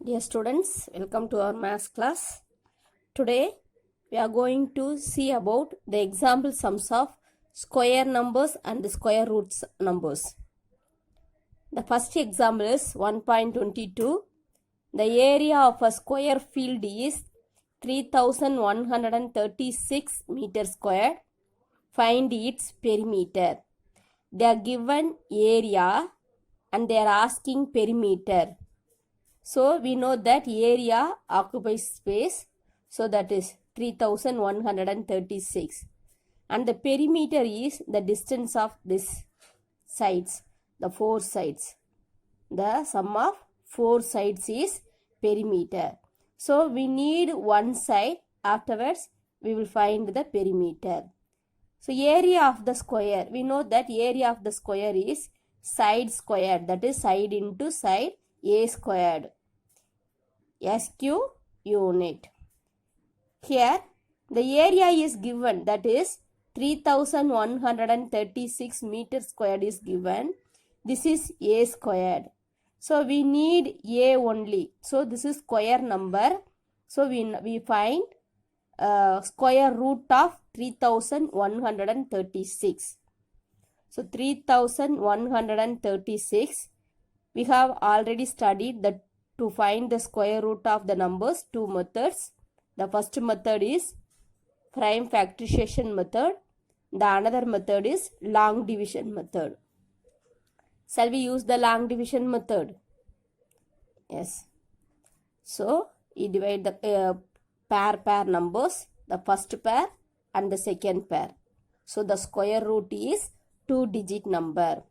Dear students, welcome to our maths class. Today we are going to see about the example sums of square numbers and the square roots numbers. The first example is 1.22. The area of a square field is 3136 meter squared. Find its perimeter. They are given area and they are asking perimeter. So we know that area occupies space. So that is 3136. And the perimeter is the distance of these sides, the four sides. The sum of four sides is perimeter. So we need one side. Afterwards we will find the perimeter. So area of the square. We know that area of the square is side squared. That is side into side. A squared. SQ unit. Here the area is given, that is 3136 meter squared is given. This is A squared. So we need A only. So this is square number. So we find square root of 3136. So 3136. We have already studied that to find the square root of the numbers, two methods. The first method is prime factorization method. The another method is long division method. Shall we use the long division method? Yes. So we divide the pair numbers, the first pair and the second pair. So the square root is 2-digit number.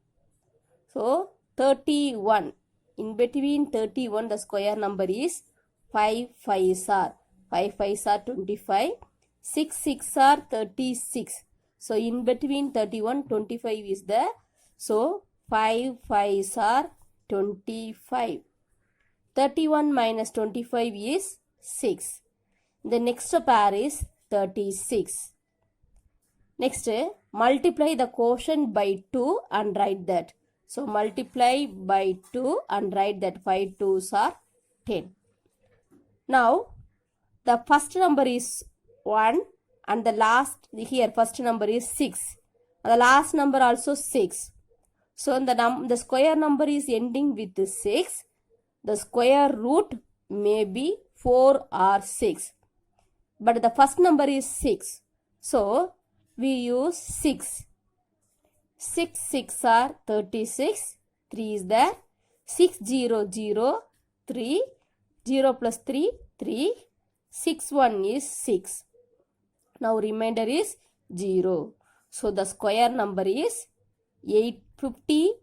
So 31. In between 31, the square number is 5 5s are 5 5s are 25, 6 6 are 36. So in between 31, 25 is there. So 5 5s are 25. 31 minus 25 is 6. The next pair is 36. Next, multiply the quotient by 2 and write that. So multiply by 2 and write that 5 2s are 10. Now the first number is 1 and the last here first number is 6. And the last number also 6. So the square number is ending with 6. The square root may be 4 or 6. But the first number is 6. So we use 6. 6 6 are 36, 3 is there, 6 0 0, 3, 0 plus 3, 3, 6 1 is 6. Now remainder is 0. So the square number is 850.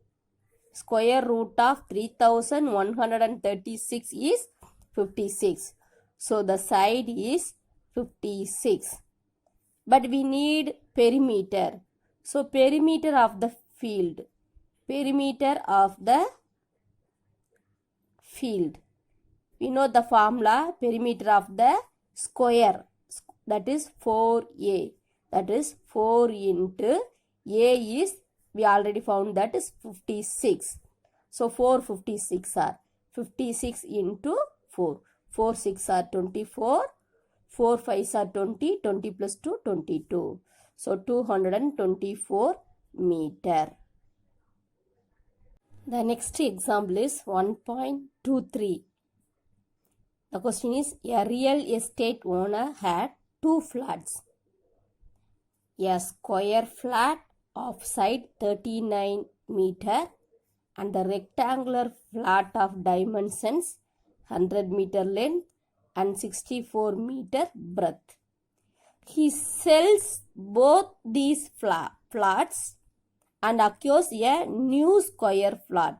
Square root of 3136 is 56. So the side is 56. But we need perimeter. So perimeter of the field. Perimeter of the field. We know the formula. Perimeter of the square. That is 4A. That is 4 into A is, we already found that is 56. So 456 are 56 into 4. 4 6 are 24. 4 5 are 20. 20 plus 2, 22. So 224 meter. The next example is 1.23. The question is, a real estate owner had two flats. A square flat of side 39 meter and the rectangular flat of dimensions 100 meter length and 64 meter breadth. He sells both these flats and acquires a new square flat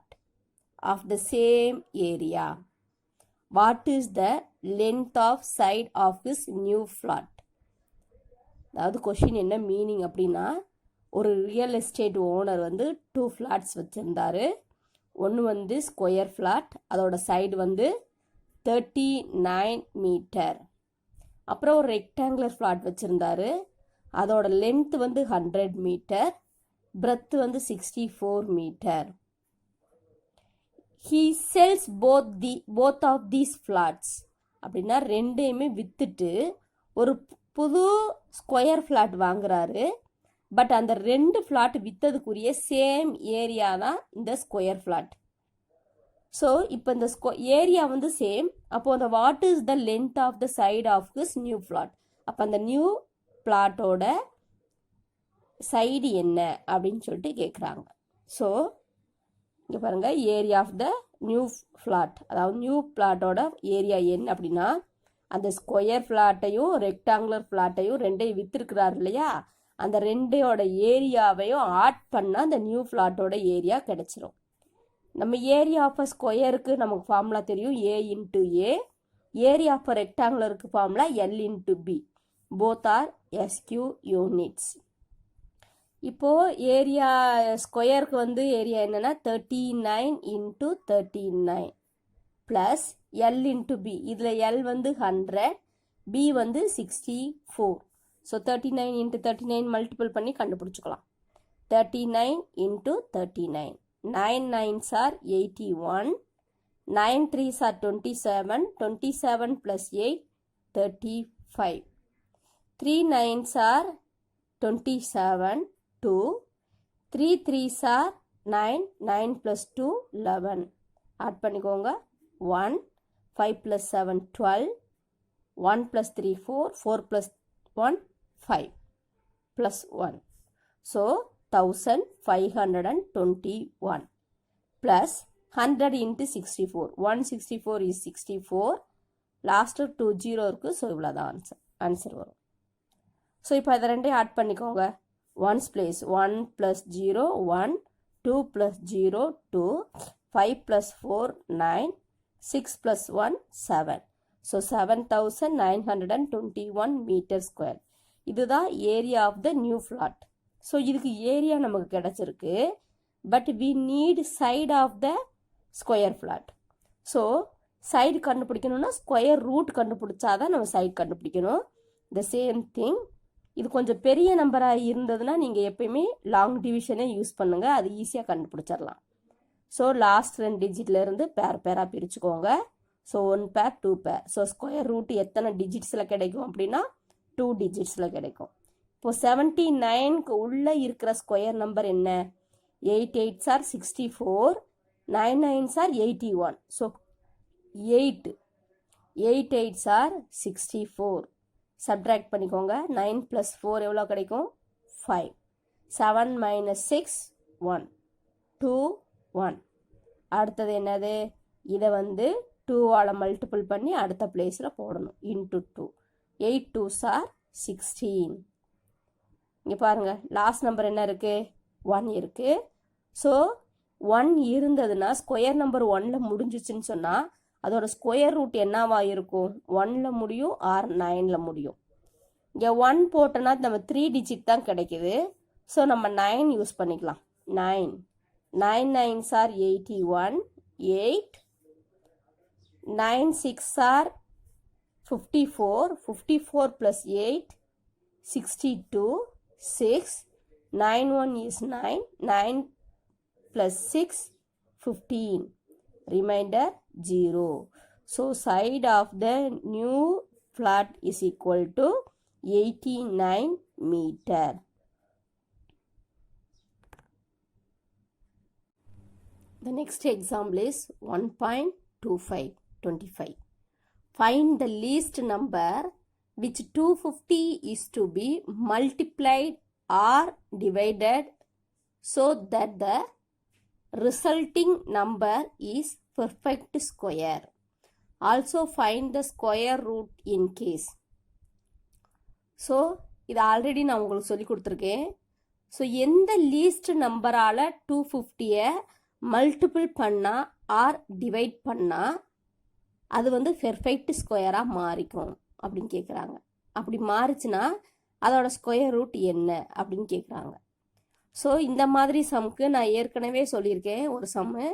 of the same area. What is the length of side of his new flat? அதாவது question என்ன meaning அப்படின்னா, ஒரு real estate owner வந்து 2 flats வச்சுருந்தாரு. ஒன்று வந்து square flat, அதோட side வந்து 39 metre. அப்புறம் ஒரு ரெக்டாங்குலர் ஃப்ளாட் வச்சுருந்தாரு. அதோட லென்த் வந்து 100 மீட்டர், பிரெத் வந்து 64 metre. he sells both of these flats. அப்படின்னா ரெண்டையுமே வித்துட்டு ஒரு புது ஸ்கொயர் ஃப்ளாட் வாங்குறாரு. பட் அந்த ரெண்டு ஃப்ளாட் வித்ததுக்குரிய சேம் ஏரியா தான் இந்த ஸ்கொயர் ஃப்ளாட். ஸோ இப்போ இந்த ஏரியா வந்து சேம். அப்போ அந்த what is the length of the side of this new flat. அப்போ அந்த நியூ பிளாட்டோட சைடு என்ன அப்படின்னு சொல்லிட்டு கேட்குறாங்க. ஸோ இங்கே பாருங்கள், area of the new flat, அதாவது நியூ பிளாட்டோட ஏரியா என்ன அப்படின்னா அந்த ஸ்கொயர் ஃப்ளாட்டையும் ரெக்டாங்குலர் ஃப்ளாட்டையும் ரெண்டையும் விற்றுருக்கிறார் இல்லையா, அந்த ரெண்டையோட ஏரியாவையும் ஆட் பண்ணால் அந்த நியூ ஃப்ளாட்டோட ஏரியா கிடைச்சிரும். நம்ம ஏரியா ஆஃப் அ ஸ்கொயருக்கு நமக்கு ஃபார்முலா தெரியும், A into A. Area of a ரெக்டாங்குலருக்கு formula L into B. Both are S Q units. இப்போது ஏரியா ஸ்கொயருக்கு வந்து ஏரியா என்னென்னா 39 into 39 plus L into B. இதில் எல் வந்து 100, பி வந்து 64. ஸோ 39 இன்ட்டு 39 மல்டிபிள் பண்ணி கண்டுபிடிச்சிக்கலாம். 39 into 39. 9 9s are 81. 9 3s are 27. 27 plus 8, 35. 3 9s are 27. 2. 3 3s are 9. 9 plus 2, 11. Add பண்ணிக்கோங்க. 1. 5 plus 7, 12. 1 plus 3, 4. 4 plus 1, 5. Plus 1. So 1521 plus 100 into 64. 164 is 64. Last 2 0 இருக்கு. So இவ்வளோ தான் answer வரும். So இப்போ அதை ரெண்டையும் ஆட் பண்ணிக்கோங்க. 1's place 1 plus 0 1, 2 plus 0 2, 5 plus 4 9, 6 plus 1 7. So 7921 metre square. இதுதான் area of the new flat. So இதுக்கு ஏரியா நமக்கு கிடச்சிருக்கு. But we need side of the square flat. So side கண்டுபிடிக்கணும்னா ஸ்கொயர் ரூட் கண்டுபிடிச்சாதான் நம்ம சைடு கண்டுபிடிக்கணும். The same thing. இது கொஞ்சம் பெரிய நம்பராக இருந்ததுன்னா நீங்கள் எப்பயுமே லாங் டிவிஷனே யூஸ் பண்ணுங்கள், அது ஈஸியாக கண்டுபிடிச்சிடலாம். ஸோ லாஸ்ட் 2 டிஜிட்லேருந்து பேராக பிரிச்சுக்கோங்க. ஸோ 1 பேர் 2 பேர். ஸோ ஸ்கொயர் ரூட் எத்தனை டிஜிட்ஸில் கிடைக்கும் அப்படின்னா 2 டிஜிட்ஸில் கிடைக்கும். இப்போ 79க்கு உள்ளே இருக்கிற ஸ்கொயர் நம்பர் என்ன? 8 8s are 64. 9 9s are 81. So 8 8s are 64. Subtract பண்ணிக்கோங்க. 9 + 4 எவ்வளோ கிடைக்கும்? 5. 7 - 6 1 2 1. அடுத்தது என்னது? இதை வந்து 2ஆல் மல்டிபிள் பண்ணி அடுத்த பிளேஸில் போடணும். இன்ட்டு 2. 8 2s are 16. இங்கே பாருங்கள், லாஸ்ட் நம்பர் என்ன இருக்குது? 1 இருக்குது. ஸோ 1 இருந்ததுன்னா ஸ்கொயர் நம்பர் 1ல் முடிஞ்சிச்சுன்னு சொன்னால் அதோட ஸ்கொயர் ரூட் என்னவா இருக்கும்? 1ல் முடியும் ஆர் 9ல் முடியும். இங்கே 1 போட்டோன்னா நம்ம 3 டிஜிட் தான் கிடைக்குது. ஸோ நம்ம 9 யூஸ் பண்ணிக்கலாம். 9 9 9s are 81. 8 9 6 are 54. 54 plus 8 62. 6 9 1 is 9. 9 plus 6 15. Remainder 0. So side of the new flat is equal to 89 meter. The next example is 1.25. Find the least number which 250 is to be multiplied or divided so that the resulting number is perfect square. Also find the square root in case. So இது already நான் உங்களுக்கு சொல்லி கொடுத்துருக்கேன். So எந்த least நம்பரால் 250-ஐ multiple பண்ணால் R divide பண்ணால் அது வந்து பெர்ஃபெக்ட் ஸ்கொயராக மாறிக்கும் அப்படின்னு கேட்குறாங்க. அப்படி மாறிச்சுன்னா அதோட ஸ்கொயர் ரூட் என்ன அப்படின்னு கேட்குறாங்க. ஸோ இந்த மாதிரி சம்க்கு நான் ஏற்கனவே சொல்லியிருக்கேன். ஒரு சம்மு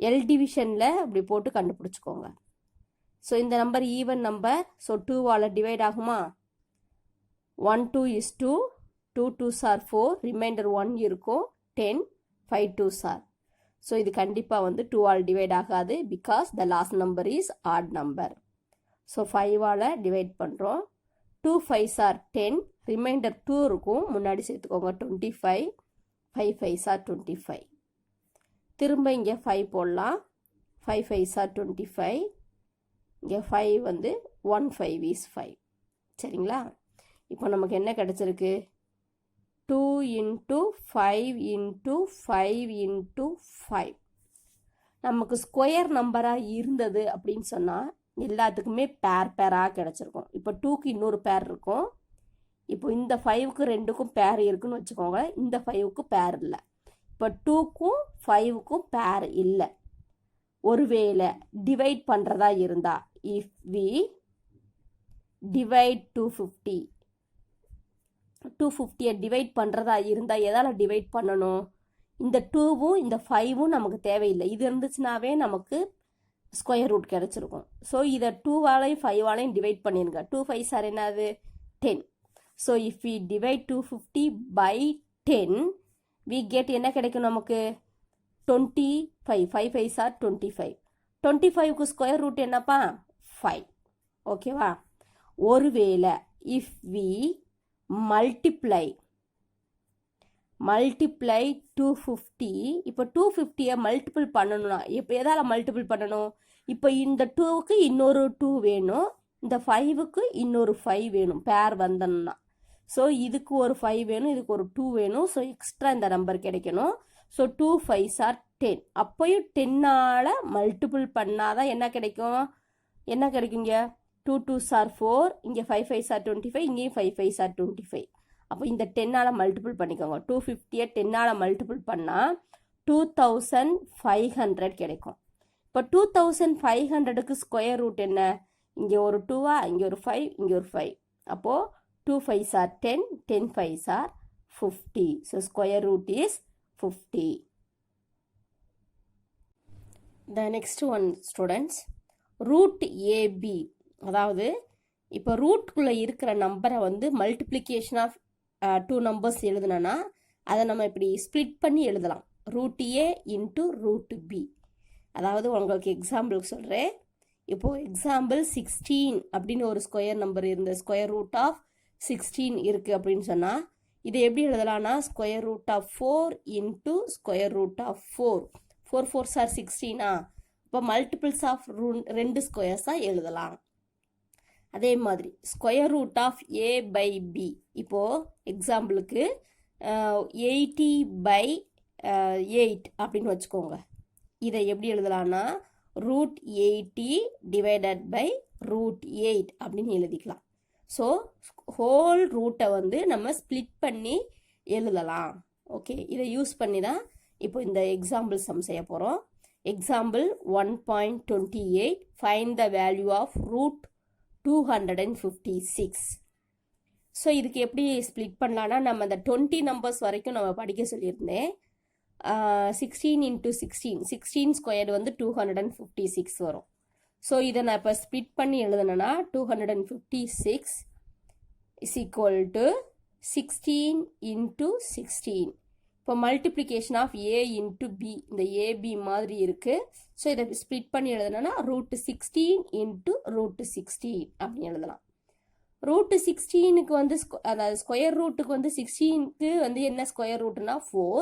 எல் டிவிஷனில் அப்படி போட்டு கண்டுபிடிச்சிக்கோங்க. ஸோ இந்த நம்பர் ஈவன் நம்பர். ஸோ 2ஆல் டிவைட் ஆகுமா? 1 2 is 2. 2 2s are 4. ரிமைண்டர் 1 இருக்கும். 10. 5 2s are. ஸோ இது கண்டிப்பாக வந்து 2 ஆல் டிவைட் ஆகாது because the last number is odd number. So 5ஆல் டிவைட் பண்ணுறோம். 2 5s are 10, ரிமைண்டர் 2 இருக்கும், முன்னாடி சேர்த்துக்கோங்க 25, 5 5s are 25. திரும்ப இங்கே 5 போடலாம், 5 5s are 25, இங்கே 5 வந்து 1 5 is 5. சரிங்களா? இப்போ நமக்கு என்ன கிடச்சிருக்கு? 2 into 5 into 5 into 5. நமக்கு ஸ்கொயர் நம்பராக இருந்தது அப்படின்னு சொன்னால் எல்லாத்துக்குமே பேராக கிடச்சிருக்கும். இப்போ 2க்கு இன்னொரு பேர் இருக்கும். இப்போ இந்த 5க்கு 2க்கும் பேர் இருக்குன்னு வச்சுக்கோங்க. இந்த 5க்கு பேர் இல்லை. இப்போ 2க்கும் 5க்கும் பேர் இல்லை. ஒருவேளை டிவைட் பண்ணுறதா இருந்தா, இஃப் வி டிவைட் 250 டிவைட் பண்ணுறதா இருந்தால் எதால் டிவைட் பண்ணணும்? இந்த 2வும் இந்த 5வும் நமக்கு தேவையில்லை. இது இருந்துச்சுனாவே நமக்கு ஸ்கொயர் ரூட் கிடச்சிருக்கும். ஸோ இதை 2ஆலையும் 5ஆலையும் டிவைட் பண்ணிடுங்க. 2 5s are என்னது? 10. So if we divide 250 by 10 we get என்ன கிடைக்கும் நமக்கு? 25. 5 5s are 25. 25க்கு ஸ்கொயர் ரூட் என்னப்பா? 5. ஓகேவா? ஒருவேளை இஃப் வி மல்டிப்ளை 250, இப்போ 250 மல்டிபிள் பண்ணணும்னா இப்போ எதால் மல்டிபிள் பண்ணணும்? இப்போ இந்த 2க்கு இன்னொரு 2 வேணும், இந்த 5க்கு இன்னொரு 5 வேணும் பேர் வந்தோம்னா. ஸோ இதுக்கு ஒரு 5 வேணும், இதுக்கு ஒரு 2 வேணும். ஸோ எக்ஸ்ட்ரா இந்த நம்பர் கிடைக்கணும். So 2 5s are 10. அப்போயும் 10ஆல் மல்டிபிள் பண்ணாதான் என்ன கிடைக்கும்? என்ன கிடைக்குங்க? 2 2s are 4, இங்கே 5 5s are 25, இங்கேயும் 5 5s are 25. அப்போ இந்த 10ஆல் மல்டிபிள் பண்ணிக்கோங்க. 250 10ஆல் மல்டிபிள் பண்ணால் 2500 கிடைக்கும். இப்போ 2500க்கு ஸ்கொயர் ரூட் என்ன? இங்கே ஒரு 2வா, இங்கே ஒரு 5, இங்கே ஒரு 5. அப்போது 2 5s are 10, 10 5s are 50. So square root is 50. The next one students, root AB. அதாவது இப்போ ரூட்குள்ளே இருக்கிற நம்பரை வந்து மல்டிப்ளிகேஷன் ஆஃப் 2 நம்பர்ஸ் எழுதுனா அதை நம்ம இப்படி ஸ்ப்ளிட் பண்ணி எழுதலாம். Root A into root B. அதாவது உங்களுக்கு எக்ஸாம்பிளுக்கு சொல்கிறேன். இப்போது எக்ஸாம்பிள் 16 அப்படின்னு ஒரு ஸ்கொயர் நம்பர் இருந்த ஸ்கொயர் ரூட் ஆஃப் 16 இருக்குது அப்படின்னு சொன்னால் இதை எப்படி எழுதலாம்னா square root of 4 into square root of 4. 4 4s are 16. இப்போ மல்டிபிள்ஸ் ஆஃப் 2 ஸ்கொயர்ஸாக எழுதலாம். அதே மாதிரி square root of A by B. இப்போது எக்ஸாம்பிளுக்கு 80/8 அப்படின்னு வச்சுக்கோங்க. இதை எப்படி எழுதலாம்னா ரூட் 80 டிவைடட் பை ரூட் 8 அப்படின்னு எழுதிக்கலாம். ஸோ ஹோல் ரூட்டை வந்து நம்ம ஸ்ப்ளிட் பண்ணி எழுதலாம். ஓகே, இதை யூஸ் பண்ணி தான் இப்போ இந்த எக்ஸாம்பிள் சம் செய்ய போகிறோம். Example 1.28, find the value of root 256. So இதுக்கு எப்படி ஸ்ப்ளிட் பண்ணலான்னா நம்ம அந்த 20 நம்பர்ஸ் வரைக்கும் நம்ம படிக்க சொல்லியிருந்தேன். 16 into 16, 16 ஸ்கொயர்டு வந்து 256 வரும். ஸோ இதை நான் இப்போ ஸ்ப்ளிட் பண்ணி எழுதுனேன்னா 256 is equal to 16 into 16. இப்போ multiplication of A into B, இந்த ஏபி மாதிரி இருக்குது. ஸோ இதை ஸ்ப்ளிட் பண்ணி எழுதுனா ரூட் 16 இன்ட்டு ரூட் 16 அப்படின்னு எழுதலாம். ரூட் 16க்கு வந்து அதாவது ஸ்கொயர் ரூட்டுக்கு வந்து 16க்கு வந்து என்ன ஸ்கொயர் ரூட்னா 4.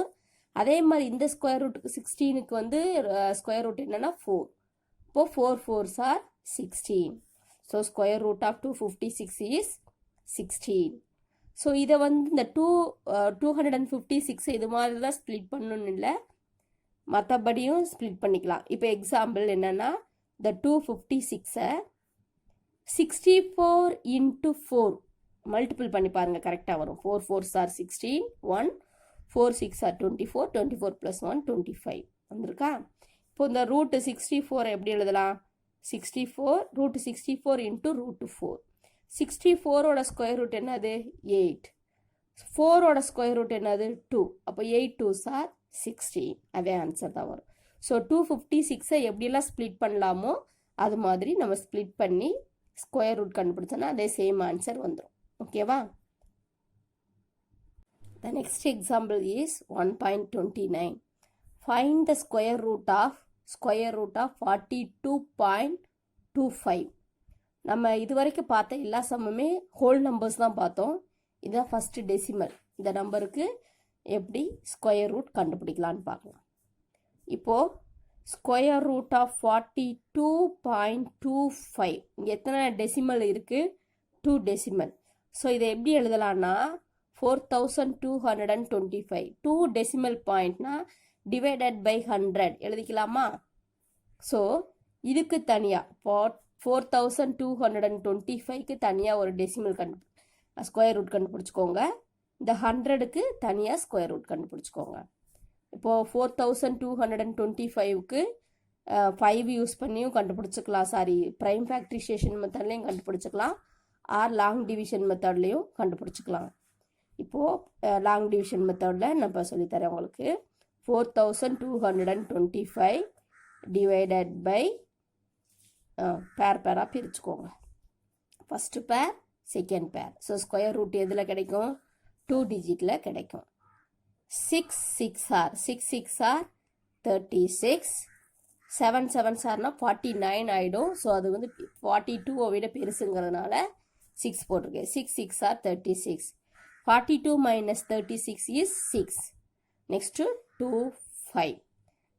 அதே மாதிரி இந்த ஸ்கொயர் ரூட்டுக்கு 16க்கு வந்து ஸ்கொயர் ரூட் என்னன்னா 4. இப்போது 4 4s are 16. So square root of 256 is 16. So இதை வந்து இந்த 256 இது மாதிரி தான் ஸ்ப்ளிட் பண்ணணும்னு இல்லை, மற்றபடியும் ஸ்ப்ளிட் பண்ணிக்கலாம். இப்போ எக்ஸாம்பிள் என்னென்னா இந்த 256-ஐ 64 into 4 மல்டிபிள் பண்ணி பாருங்கள், கரெக்டாக வரும். 4 4s are 16, 1 4 6 are 24, 24 + 1 25 வந்திருக்கா. இப்போ இந்த ரூட் 64 எப்படி எழுதலாம்? 64 ரூட் 64 இன்ட்டு ரூட் 4. 64ஓட ஸ்கொயர் ரூட் என்னது? 8. 4ஓட ஸ்கொயர் ரூட் என்னது? 2. அப்போ 8 2s are 16. அதே ஆன்சர் தான் வரும். ஸோ 256-ஐ எப்படியெல்லாம் ஸ்ப்ளிட் பண்ணலாமோ அது மாதிரி நம்ம ஸ்ப்ளிட் பண்ணி ஸ்கொயர் ரூட் கண்டுபிடிச்சோன்னா அதே சேம் ஆன்சர் வந்துடும். ஓகேவா? The next example is 1.29. Find the square root of 42.25. நம்ம இதுவரைக்கும் பார்த்த எல்லா சம்முமே ஹோல் நம்பர்ஸ் தான் பார்த்தோம். இதுதான் ஃபர்ஸ்ட் டெசிமல். இந்த நம்பருக்கு எப்படி ஸ்கொயர் ரூட் கண்டுபிடிக்கலான்னு பார்க்கலாம். இப்போது ஸ்கொயர் ரூட் ஆஃப் 42.25 இங்கே எத்தனை டெசிமல் இருக்குது? 2 டெசிமல். ஸோ இதை எப்படி எழுதலான்னா 4225 2 டெசிமல் பாயிண்ட்னா டிவைடட் பை 100 எழுதிக்கலாமா? ஸோ இதுக்கு தனியாக 4225க்கு தனியாக ஒரு டெசிமல் ஸ்கொயர் ரூட் கண்டுபிடிச்சிக்கோங்க. இந்த 100க்கு தனியாக ஸ்கொயர் ரூட் கண்டுபிடிச்சிக்கோங்க. இப்போது 4225க்கு 5 யூஸ் பண்ணியும் கண்டுபிடிச்சிக்கலாம். சாரி, ப்ரைம் ஃபேக்ட்ரிஷியேஷன் மெத்தட்லேயும் கண்டுபிடிச்சிக்கலாம், ஆர் லாங் டிவிஷன் மெத்தட்லேயும் கண்டுபிடிச்சிக்கலாம். இப்போது லாங் டிவிஷன் மெத்தடில் நான் இப்போ சொல்லித்தரேன் உங்களுக்கு. 4225 டிவைடட் பை பேராக பிரிச்சுக்கோங்க. ஃபஸ்ட்டு பேர், செகண்ட் பேர். ஸோ ஸ்கொயர் ரூட் எதில் கிடைக்கும்? 2 டிஜிட்டில் கிடைக்கும். 6 6 ஆர் 36, 7 7 ஆர்னா 49 ஆகிடும். ஸோ அது வந்து 42 விட பெருசுங்கிறதுனால 6 போட்டிருக்கேன். 6 6 ஆர் 36. 42 minus 36 is 6. Next 2 5.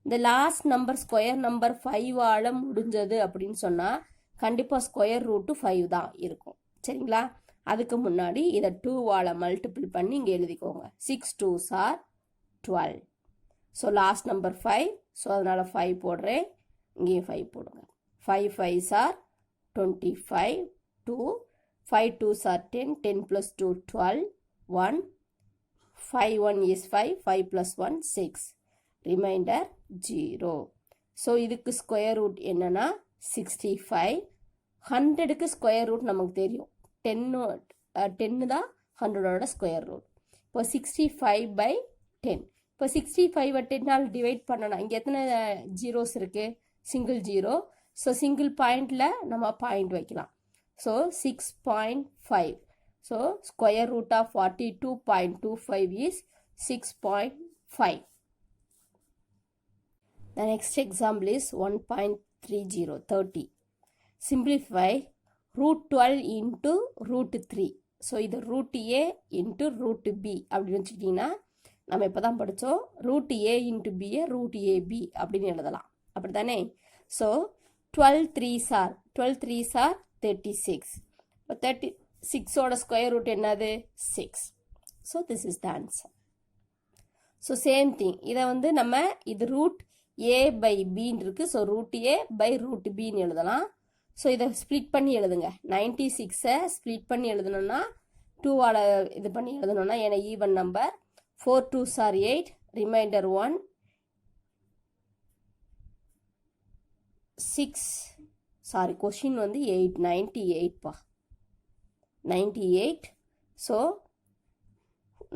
இந்த லாஸ்ட் நம்பர் ஸ்கொயர் நம்பர் 5ஆல் முடிஞ்சது அப்படின்னு சொன்னால் கண்டிப்பாக ஸ்கொயர் ரூட்டு 5 தான் இருக்கும். சரிங்களா? அதுக்கு முன்னாடி இதை 2ஆல் மல்டிபிள் பண்ணி இங்கே எழுதிக்கோங்க. 6 2s are 12. So last number 5. So அதனால் 5 போடுறேன். இங்கேயும் 5 போடுங்க. 5 5s are 25. 2 5 2s are 10. 10 plus 2 12. 1 5 1 is 5. 5 plus 1 6. Reminder 0. So இதுக்கு ஸ்கொயர் ரூட் என்னன்னா 65. 100க்கு ஸ்கொயர் ரூட் நமக்கு தெரியும். 10 தான் 100ஓட ஸ்கொயர் ரூட். இப்போ 65 by 10. இப்போ 65 10ஆல் டிவைட் பண்ணணும். இங்கே எத்தனை ஜீரோஸ் இருக்குது? Single zero. ஸோ சிங்கிள் பாயிண்டில் நம்ம பாயிண்ட் வைக்கலாம். So 6.5. So square root of 42.25 is 6.5. The next example is 1.30 30. Simplify root 12 into root 3. So இது root a into root b அப்படின்னு வச்சுக்கிட்டிங்கன்னா நம்ம இப்போ தான் படித்தோம். root a into b root ab அப்படின்னு எழுதலாம். அப்படி தானே? So 12 3s are 36. இப்போ 36ஓட ஸ்கொயர் ரூட் என்னது? 6. So this is the answer. So same thing இதை வந்து நம்ம இது ரூட் ஏ பை பின்னு இருக்குது. So root A by root பின்னு எழுதலாம். ஸோ இதை ஸ்ப்ளிட் பண்ணி எழுதுங்க. 96ஐ ஸ்ப்ளிட் பண்ணி எழுதணும்னா 2ஆல் இது பண்ணி எழுதணும்னா ஏன்னா even number. 4 2s are 8. Remainder 1 6. Sorry, question வந்து 8 98பா 98. So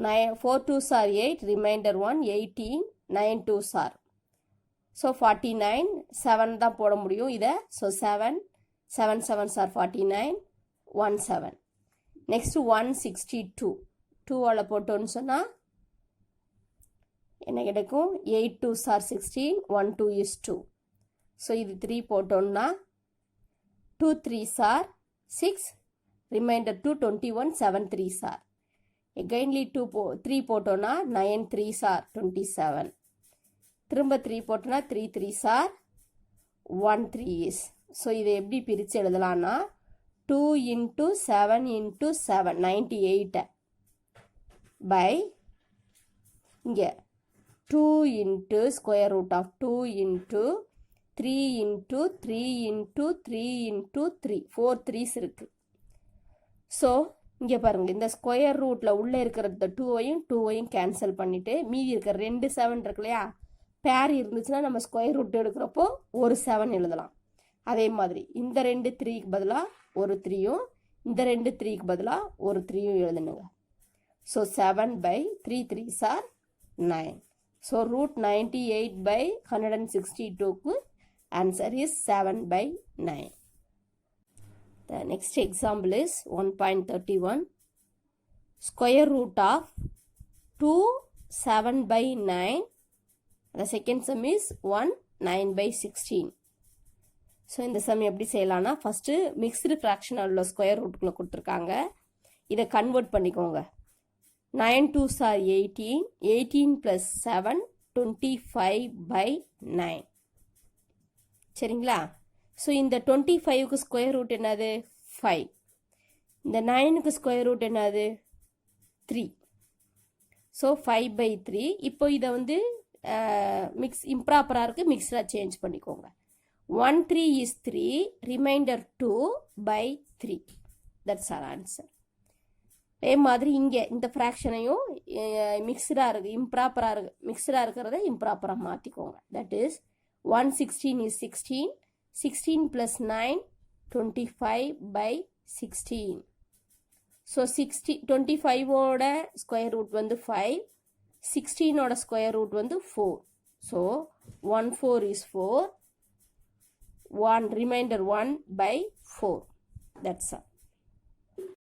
4 2s are 8. Remainder 1 18. 9 2s are. So 49. 7 தான் போட முடியும் இதை. So 7 7s are 49. 1 7. Next 162. 2ஆல் போட்டோன்னு சொன்னால் என்ன கிடைக்கும்? 8 2s are 16. 1 2 is 2. So இது 3 போட்டோன்னா 2 3s are 6. Reminder 2 21. 7 3s are. எகைன்லி 3 போட்டோன்னா 9 3s are 27. திரும்ப 3 போட்டோன்னா 3 3s are 1 3 is. ஸோ இதை எப்படி பிரித்து எழுதலான்னா 2 into 7 into 7 98 பை இங்கே 2 into square root of 2 into 3 into 3 into 3 into 3 4 3s இருக்குது. ஸோ இங்கே பாருங்கள், இந்த ஸ்கொயர் ரூட்டில் உள்ளே இருக்கிற 2ஐயும் கேன்சல் பண்ணிவிட்டு மீதி இருக்கிற 2 7 இருக்கு இல்லையா, பேர் இருந்துச்சுன்னா நம்ம ஸ்கொயர் ரூட் எடுக்கிறப்போ ஒரு 7 எழுதலாம். அதே மாதிரி இந்த 2 3க்கு பதிலாக ஒரு 3யும் இந்த 2 3க்கு பதிலாக ஒரு 3யும் எழுதணுங்க. So 7 by 3 3s are 9. So root 98 by 162க்கு answer is 7 by 9. The next example is 1.31. Square root of 2 7 by 9 The second sum is 1 9/16. So இந்த சம் எப்படி செய்யலாம்னா ஃபஸ்ட்டு மிக்ஸ்டு ஃப்ராக்ஷனில் உள்ள ஸ்கொயர் ரூட்டுக்குள்ளே கொடுத்துருக்காங்க. இதை கன்வெர்ட் பண்ணிக்கோங்க. 9 2s are 18, 18 plus 7 25/9. சரிங்களா? So இந்த 25க்கு square root என்னது 5. இந்த 9க்கு ஸ்கொயர் ரூட் என்னது 3. ஸோ 5/3. இப்போ இதை வந்து இம்ப்ராப்பராக இருக்குது, மிக்ஸ்டாக சேஞ்ச் பண்ணிக்கோங்க. 1 3 is 3, remainder 2/3. That's our answer. அதே மாதிரி இங்கே இந்த ஃப்ராக்ஷனையும் மிக்ஸ்டாக இருக்குது, இம்ப்ராப்பராக இருக்குது, மிக்ஸ்டாக இருக்கிறத இம்ப்ராப்பராக மாற்றிக்கோங்க. That is 116 is 16, 16 plus 9 25/16. So 25ஓட ஸ்கொயர் ரூட் வந்து 5, 16ஓட ஸ்கொயர் ரூட் வந்து 4. So 1 4 is 4, 1 remainder 1/4. That's all.